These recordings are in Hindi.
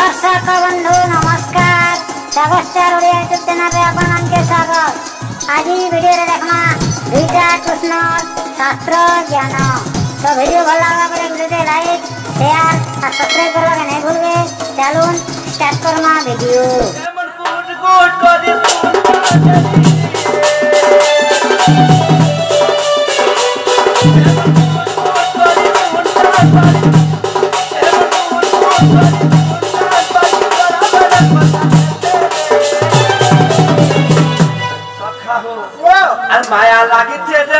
दर्शक बंधु नमस्कार सागस्टार ओडिया यूट्यूब चैनल रे आपन के स्वागत। आज वीडियो रे देखमा दुईटा कृष्ण शास्त्र ज्ञान। तो वीडियो भल लगा परे वीडियो के लाइक शेयर और सब्सक्राइब करवा के नहीं भूलबे। चलून स्टार्ट करमा वीडियो। माया लागिছে যে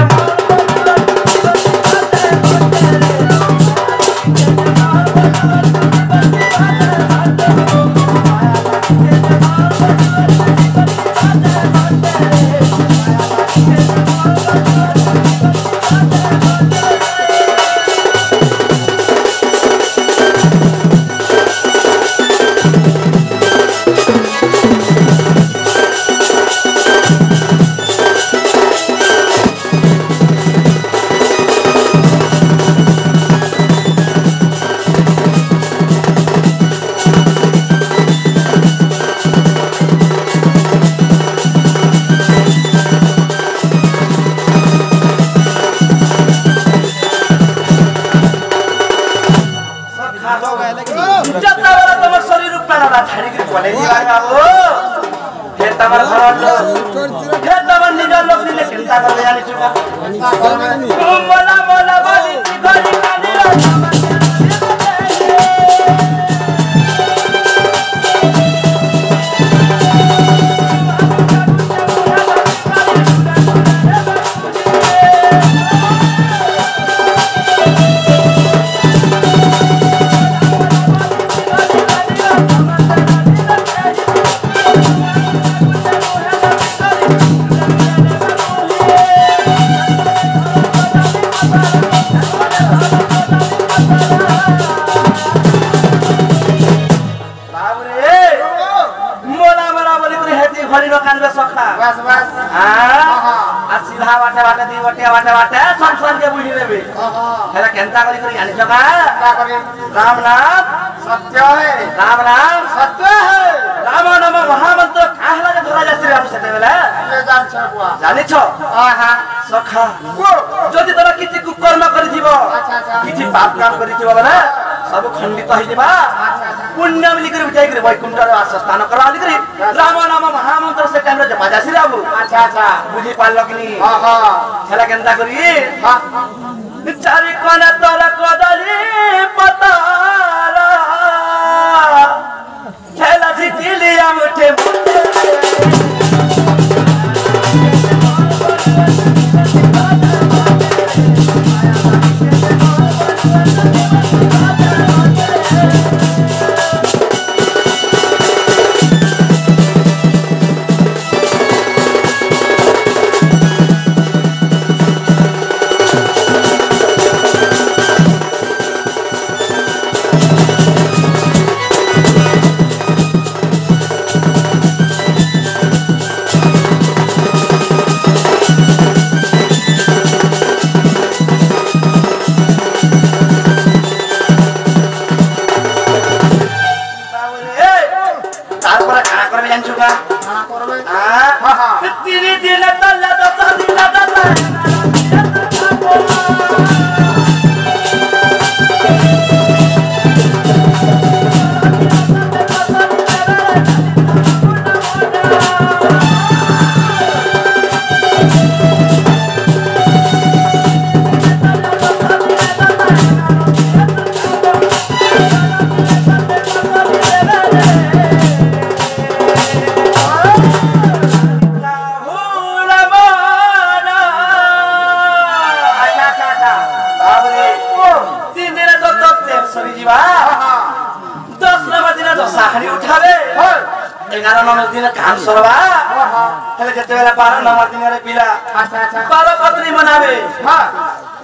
राम नाम सत्य है। राम नाम सत्य है। राम नाम महामंत्र काहला के धरा जासी हम सेते बेला जानि छ सखा जदि तोरा किछि कुकर्म करि दिबो किछि पाप काम करि दिबो बला सब खंडित होई दिबा पुण्य मिली कर उठाई कर वैकुंठ रे वास स्थान करा ली करी राम नाम महामंत्र से टाइम रे जपा जासी रे बाबू बुझी पाल लगनी हेला केनता करी चारि कोना तोरा कदली पतारा खेला जितिली मुठे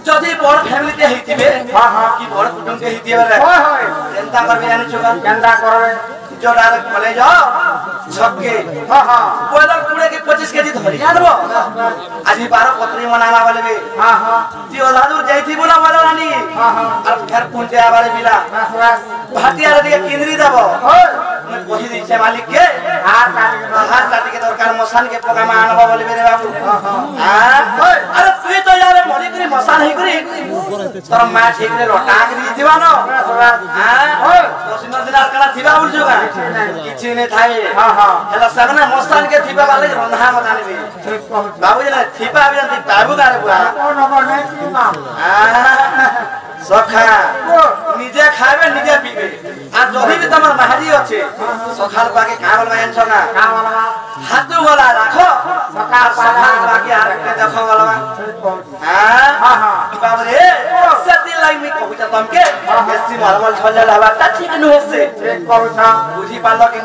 जदि बड़ फैमिली के हितिबे की बड़ कुटुंब के हितिबे रे केनता करबे जानि छुगा केनता करबे जोड़ार कॉलेज छक्के पहला कुड़े के 25 केजी धरी आदबो आज 12 पत्री मनावा वाले बे ती ओधादूर जाईथी बोला वाला रानी और फिर पुंटे आवाले बिला भाटिया रे केंद्री दबो मैं कहि दी छे मालिक के हाथ काटी के दरकार मसान के पका मा आनबो बोले बे रे बाबू अरे तू तो यार मरी करी मसान ही करी तोर मा ठीक रे लटा करी दिवा न दिन कला थिबा उलजुगा किछि ने थाए हेला सगना मसान के थिबा वाले रंधा मदानी बे बाबू ना थिबा भी अंति बाबू गारे बुआ सखा निजे खाबे निजे पीबे आ जदी भी तमर महारी अछि सखाल पाके कावल बायन छना हाथु वाला राखो सखा सखाल पाके आर के देखो वाला बाबू रे सती लाई मी कहू तमके बेसी मरमल छले लावा त ठीक न होसे एक कहू छ बुझी पालो कि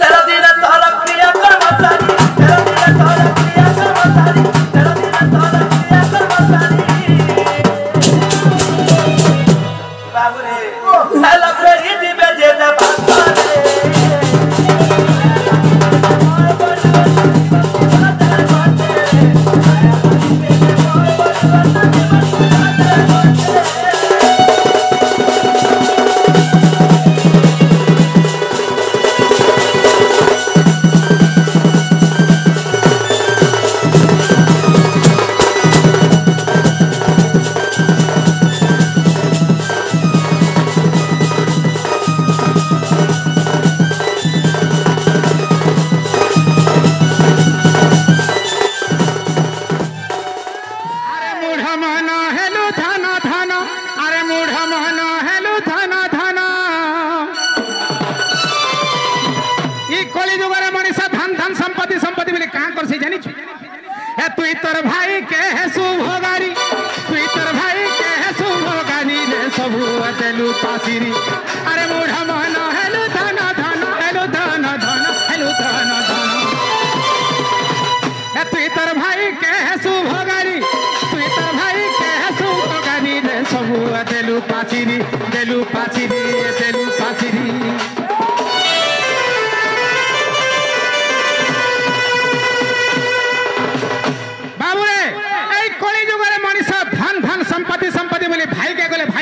तेरा दिन तोरा प्रिय कर्मचारी तेरा दिन तोरा प्रिय कर्मचारी तेरा दिन तोरा प्रिय कर्मचारी बाबू रे साला फेरी दिबे जे ना बाबा रे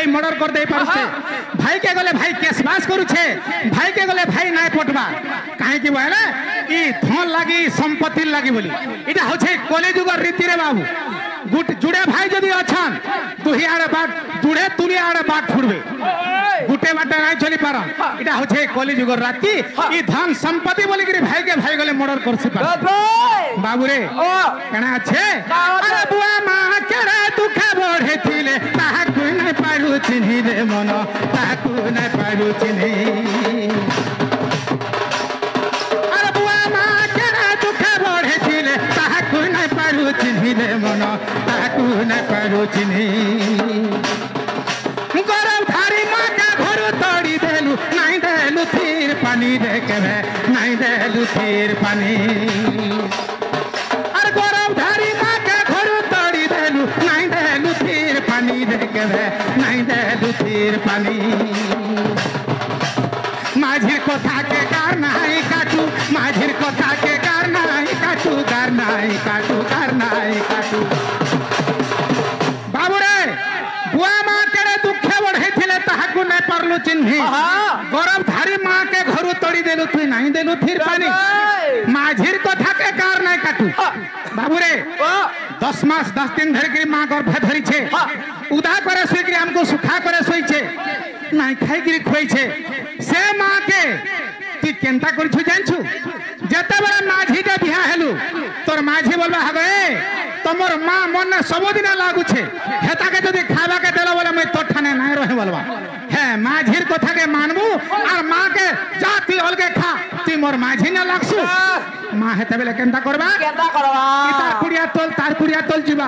मर्डर कर दे पारुछे भाई के गले भाई केस बास करूछे भाई के गले भाई नाय पटवा काहे कि बोले ई धन लागी संपत्ति लागी बोली इटा होछे कलिजुग रीति रे बाबू गुट जुड़े भाई जदी अछन दुही आड़े बाट जुड़े तुनी आड़े बाट फुड़बे गुटे बाटे नाय चली पार इटा होछे कलिजुग राती ई धन संपत्ति बोली कि भाई के भाई गले मर्डर करसी पार बाबू रे कना छे अरे बुआ मा केरे दुखा बढ़े थिले ताहा कोइ नै पारु चिन्हि रे मन ताहा कोइ नै पारु चिन्हि अरे बुआ मा केरे दुखा बढ़े थिले ताहा कोइ नै पारु चिन्हि रे मन ताहा कोइ नै पारु चिन्हि गरम धारी माँ का घर तोड़ी देलु नहीं देलु थीर पानी रे केवे नहीं देलु थीर पानी अरे गरम धारी माँ का घर तोड़ी देलु नहीं देलु थीर पानी रे केवे नहीं देलु थीर पानी माझिर कोठा के कार नहीं काटू माझिर कोठा के कार नहीं काटू कार नहीं काटू कार नहीं काटू बाबू रे बुआ माँ केड़े दुखे बढ़े थिले ताहाकू नै परलु चिन्हि गरम धारी माँ के घरु तोड़ी देलु थी नहीं देलु थीर पानी माझिर कोठा के कार नहीं काटू बाबू रे 10 मास 10 दिन धरि के माँ गर्भ धरी छे उदा करे सोई के हमको सुखा करे सोई छे नहीं खाई गिरी खोई छे से माँ के तू केंता करछु जानछु जते बड़ा माझी के बिहा हेलु तोर माझी बोलबा हगे तमोर माँ मन सब दिन लागू छे हेता के जदी खावा के देला बोले मैं तो ठाने नहीं रहे बोलबा हे माझीर कथा के मानबू और माँ के जाति अलगे खा तू मोर माझी न लागसु माँ हेते बेले केंता करबा तार कुड़िया तोल जीवा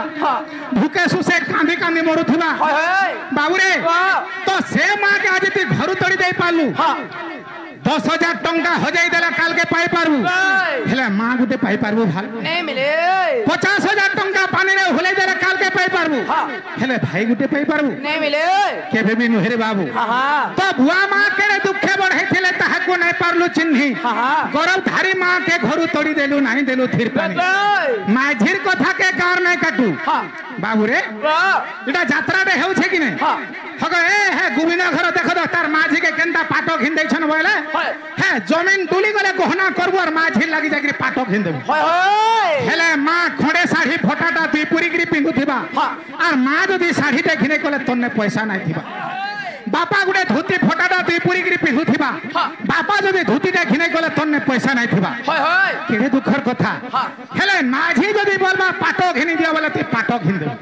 भूखे सुसे कांदी कांदी मरुथुबा बाबू रे तो से माँ के आज तू घर तोड़ी दे पालू 10,000 टंका हो जाई देला काल के पाई पारबू हेले मां गुटे पाई पारबू भाल नहीं मिले 50,000 टंका पानी रे होले देला काल के पाई पारबू हेले भाई गुटे पाई पारबू नहीं मिले केबे भी नुहरे बाबू तो बुआ मां केरे दुखे बढ़े थिले ताहाको नै पारलु चिन्ही गौरव धारी मां के घरु तोड़ी देलु नाही देलु थिर पानी माझिर कथा के कार नै काटू बाबू रे इटा यात्रा रे हेउ छे कि नै हगो ए हे गोविंद घर देखो तो तार माझी के केनता पाटो घिन दै छन बोले हे जमीन तुली गले गहना करबो और माझी लागि जाकरी पाटो घिन देबो हेले मां खडे साड़ी फटाटा तुई पुरी गिरी पिंधु थिबा और मां जदी साड़ी ते घिने कोले तन्ने पैसा नै थिबा बापा गुडे धोती फटाटा तुई पुरी गिरी पिंधु थिबा बापा जदी धोती ते घिने कोले तन्ने पैसा नै थिबा केडे दुखर कथा हेले माझी जदी बोलबा पाटो घिनि दियो बोले तुई पाटो घिन देबो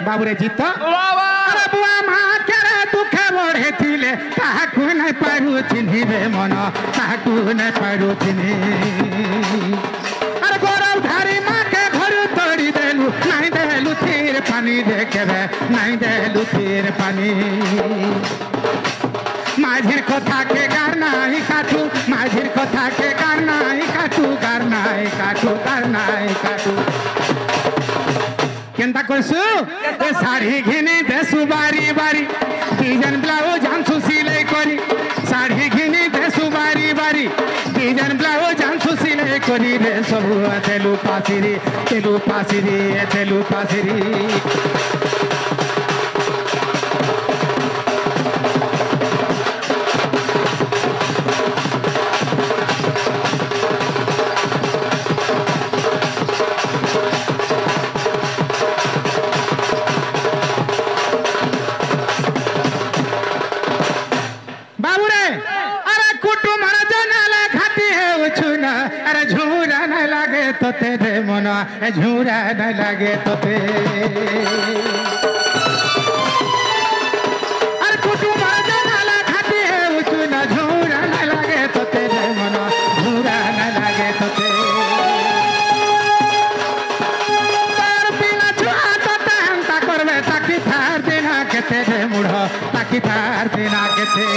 बाबू रे जीत अरे बुआ मां केरे दुखे बढ़े थिले काहाकु नै पारु चिन्हिबे मन काहाकु नै पारु चिन्हि अरे गौरव धारी मां के घर तोड़ी देलु नहीं देलु तीर पानी देखेबे नहीं देलु तीर पानी माझिर कथा के गार नाही काटू माझिर कथा के गार नाही काटू गार नाही काटू गार नाही काटू केनता करसु ए साड़ी घिनी देसु बारी बारी डिजाइन ब्लाउज आनसु सिलाई करी साड़ी घिनी देसु बारी बारी डिजाइन ब्लाउज आनसु सिलाई करी रे सब तेलु पासिरी तेलु पासिरी तेलु पासिरी तो तेरे मना झूरा न लगे तो ते अरे कुटुंब जनाला खाती है उचुना झूरा न लगे तो तेरे मना झूरा न लगे तो ते तार बिना छुआ तो तहंता करवे ताकि थार देना के तेरे मुढ़ो ताकि थार देना के ते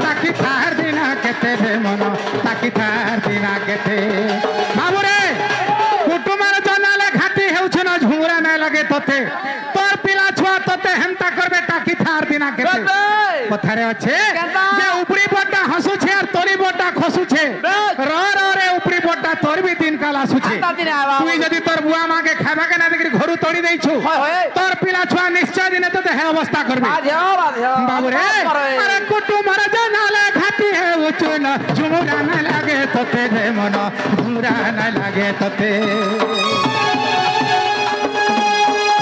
ताकि थार दिना केते रे मनो ताकि थार दिना केते बाबू रे कुटुमार जनाले घाटी हेउछ न झुमरा नै लगे तोते तोर पिला छुआ तोते हेमता करबे ताकि थार दिना केते पथारे अच्छे जे उपरी बोटा हसु छे और तोरी बोटा खसु छे रो रो रे उपरी बोटा तोर भी दिन काल आसु छे तुई जदी तोर बुआ मां के खाबा के ना देखि घरु तोड़ी दै छु तोर पिला छुआ निश्चय दिने तोते हे अवस्था करबे बाबू रे अरे कुटुमार जनाले घाटी है उचुन झुमरा न लगे तोते रे मनो झुमरा न लगे तोते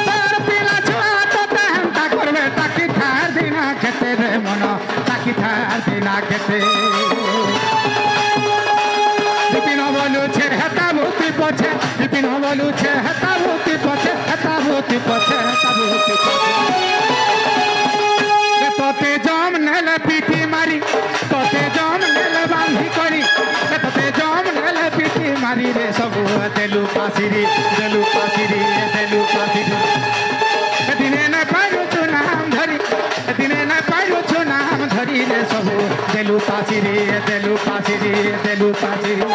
तोर पिला छुआ तोते हंता करबे ताकि थार दिना केते रे मनो ताकि थार दिना केते बिपिन बोलु छे हता भूति पछे बिपिन बोलु छे हता भूति पछे हता भूति पछे हता भूति पछे तोते जम नेले पीठी मारी तोते जम नेले बांधी करी तोते जम नेले पीठी मारी रे सब देलु पासिरी देलु पासिरी देलु पासिरी दिने न पारु छु नाम धरी दिने न पारु छु नाम धरी रे सब देलु पासिरी देलु पासिरी देलु पासिरी